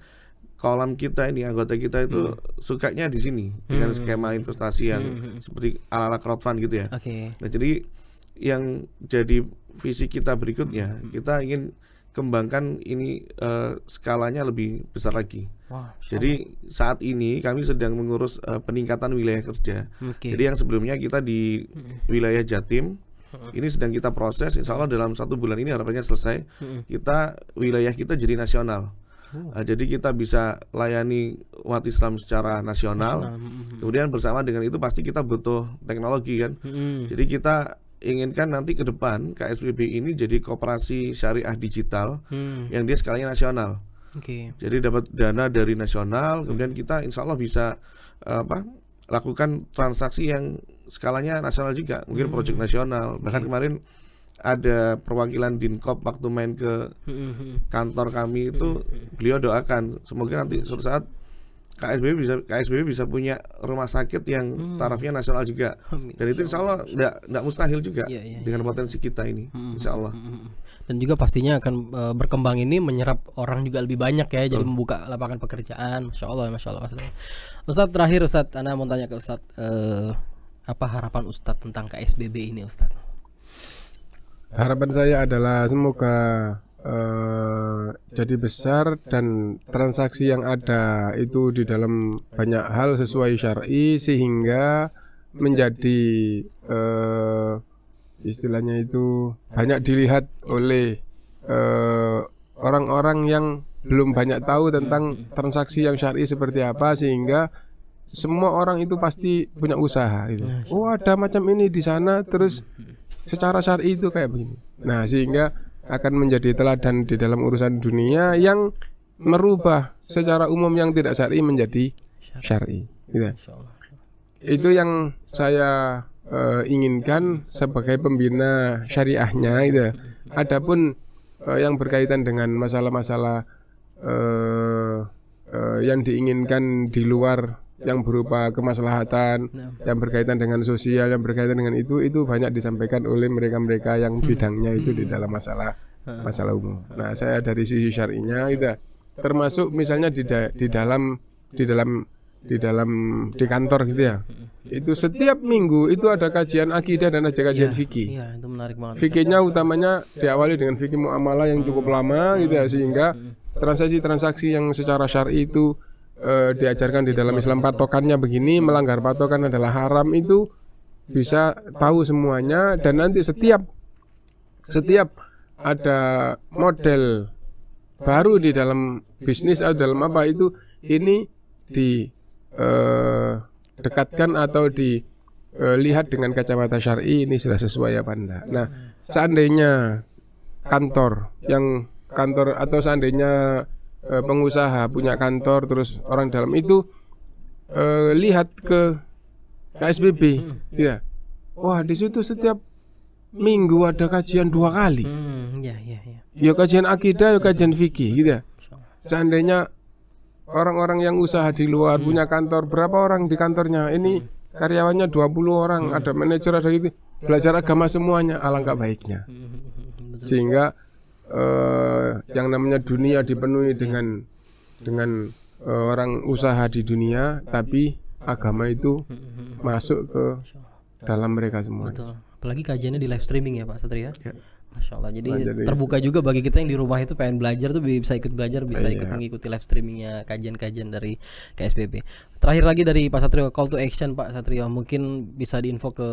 kolam kita ini, anggota kita itu sukanya di sini dengan skema investasi yang seperti ala-ala crowdfund gitu ya. Nah, jadi yang jadi visi kita berikutnya, kita ingin kembangkan ini skalanya lebih besar lagi. Jadi saat ini kami sedang mengurus peningkatan wilayah kerja. Jadi yang sebelumnya kita di wilayah Jatim, ini sedang kita proses. Insya Allah dalam 1 bulan ini harapannya selesai. Wilayah kita jadi nasional. Jadi kita bisa layani umat Islam secara nasional. Kemudian bersama dengan itu pasti kita butuh teknologi kan. Jadi kita inginkan nanti ke depan KSBB ini jadi koperasi syariah digital yang dia skalanya nasional. Jadi dapat dana dari nasional, kemudian kita insya Allah bisa lakukan transaksi yang skalanya nasional juga, mungkin proyek nasional. Bahkan kemarin ada perwakilan Dinkop waktu main ke kantor kami itu, beliau doakan semoga nanti suatu saat KSBB bisa punya rumah sakit yang tarafnya nasional juga. Dan itu insya Allah tidak mustahil juga dengan potensi kita ini, insya Allah. Dan juga pastinya akan berkembang ini menyerap orang juga lebih banyak ya, jadi membuka lapangan pekerjaan. Masya Allah, Masya Allah. Ustadz, terakhir Ustadz, Ana mau tanya ke Ustadz, apa harapan Ustadz tentang KSBB ini Ustadz? Harapan saya adalah semoga jadi besar dan transaksi yang ada itu di dalam banyak hal sesuai syar'i, sehingga menjadi istilahnya itu banyak dilihat oleh orang-orang yang belum banyak tahu tentang transaksi yang syar'i seperti apa, sehingga semua orang itu pasti punya usaha gitu. Oh, ada macam ini di sana, terus secara syar'i itu kayak begini. Nah, sehingga akan menjadi teladan di dalam urusan dunia yang merubah secara umum yang tidak syar'i menjadi syar'i. Gitu. Itu yang saya inginkan sebagai pembina syariahnya. Gitu. Adapun yang berkaitan dengan masalah-masalah yang diinginkan di luar, yang berupa kemaslahatan, yang berkaitan dengan sosial, yang berkaitan dengan itu banyak disampaikan oleh mereka-mereka yang bidangnya itu di dalam masalah umum. Nah, saya dari sisi syar'inya itu termasuk misalnya di dalam di kantor gitu ya. Itu setiap minggu itu ada kajian akidah dan ada kajian fikih. Iya, itu menarik banget. Fikihnya utamanya diawali dengan fikih muamalah yang cukup lama gitu ya, sehingga transaksi-transaksi yang secara syar'i itu diajarkan di dalam Islam, patokannya begini, melanggar patokan adalah haram, itu bisa tahu semuanya. Dan nanti setiap ada model baru di dalam bisnis atau dalam apa itu, ini dekatkan atau dilihat dengan kacamata syar'i, ini sudah sesuai apa enggak. Nah, seandainya kantor atau seandainya pengusaha punya kantor, terus orang dalam itu lihat ke KSBB, ya, wah di situ setiap minggu ada kajian 2 kali, ya kajian akidah, ya kajian fikih, gitu ya. Seandainya orang-orang yang usaha di luar punya kantor, berapa orang di kantornya? Ini karyawannya 20 orang, ada manajer, ada gitu. Belajar agama semuanya, alangkah baiknya. Sehingga yang namanya dunia dipenuhi dengan orang usaha di dunia, tapi agama itu masuk ke dalam mereka semua. Betul. Apalagi kajiannya di live streaming ya Pak Satrio. Ya. Masya Allah. Jadi terbuka juga bagi kita yang di rumah itu pengen belajar tuh bisa ikut belajar, bisa ikut mengikuti live streamingnya kajian-kajian dari KSBB. Terakhir lagi dari Pak Satrio, call to action Pak Satrio, mungkin bisa diinfo ke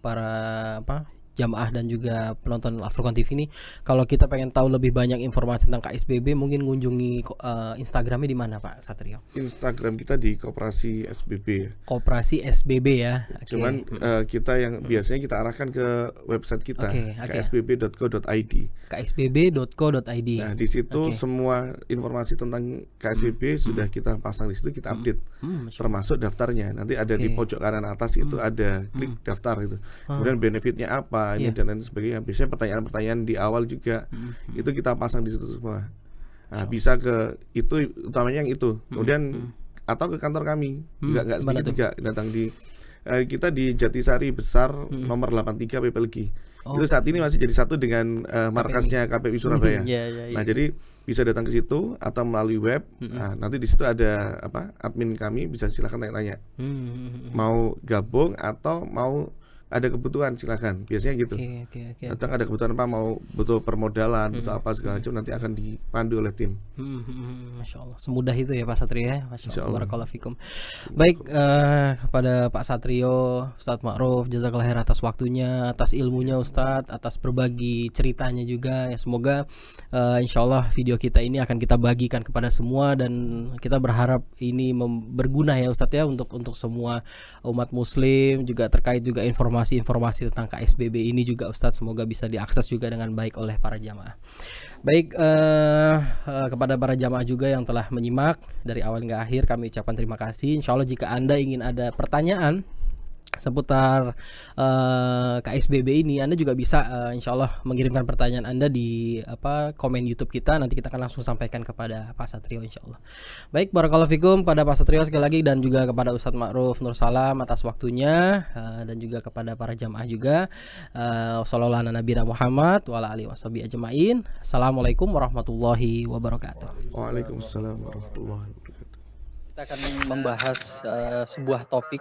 para jamaah dan juga penonton Al-Furqan TV ini, kalau kita pengen tahu lebih banyak informasi tentang KSBB, mungkin kunjungi Instagramnya di mana Pak Satrio? Instagram kita di Koperasi SBB. Koperasi SBB ya. Cuman kita yang biasanya kita arahkan ke website kita, ksbb.co.id. ksbb.co.id. Nah, di situ semua informasi tentang KSBB sudah kita pasang di situ, kita update. Termasuk daftarnya. Nanti ada di pojok kanan atas itu ada klik daftar itu. Kemudian benefitnya apa, ini dan lain sebagainya. Biasanya pertanyaan-pertanyaan di awal juga itu kita pasang di situ semua. Nah, bisa ke itu, utamanya yang itu. Kemudian atau ke kantor kami. Enggak sedikit juga datang di kita di Jatisari Besar nomor 83 PPLG. Itu saat ini masih jadi satu dengan markasnya KPI Surabaya. Nah, jadi bisa datang ke situ atau melalui web. Nah, nanti di situ ada admin kami, bisa silakan tanya-tanya. Mau gabung atau mau ada kebutuhan, silakan. Biasanya gitu. Datang ada kebutuhan apa, mau butuh permodalan, butuh apa segala macam, nanti akan dipandu oleh tim. Masya Allah, semudah itu ya Pak Satrio ya. Masya Allah, barakallahu fikum. Baik, kepada Pak Satrio, Ustadz Ma'ruf, jazakallah khair atas waktunya, atas ilmunya Ustadz, atas berbagi ceritanya juga. Ya, semoga insya Allah video kita ini akan kita bagikan kepada semua, dan kita berharap ini berguna ya Ustadz ya, untuk semua umat muslim, juga terkait juga informasi tentang KSBB ini juga Ustadz, semoga bisa diakses juga dengan baik oleh para jamaah. Baik, kepada para jamaah juga yang telah menyimak dari awal hingga akhir, kami ucapkan terima kasih. Insya Allah jika Anda ingin ada pertanyaan seputar KSBB ini, Anda juga bisa insya Allah mengirimkan pertanyaan Anda di komen YouTube kita. Nanti kita akan langsung sampaikan kepada Pak Satrio insya Allah. Baik, barakallahu fikum pada Pak Satrio sekali lagi, dan juga kepada Ustadz Ma'ruf Nur Salam atas waktunya, dan juga kepada para jamaah juga. Sallallahu ala nabiyina Muhammad wa ala alihi washabihi ajmain. Assalamualaikum warahmatullahi wabarakatuh. Waalaikumsalam warahmatullahi wabarakatuh. Kita akan membahas sebuah topik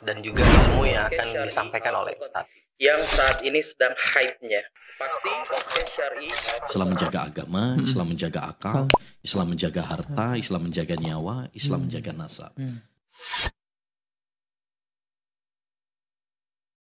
dan juga ilmu yang akan disampaikan oleh Ustadz yang saat ini sedang hype-nya. Pasti syar'i. Islam menjaga agama, Islam menjaga akal, Islam menjaga harta, Islam menjaga nyawa, Islam menjaga nasab.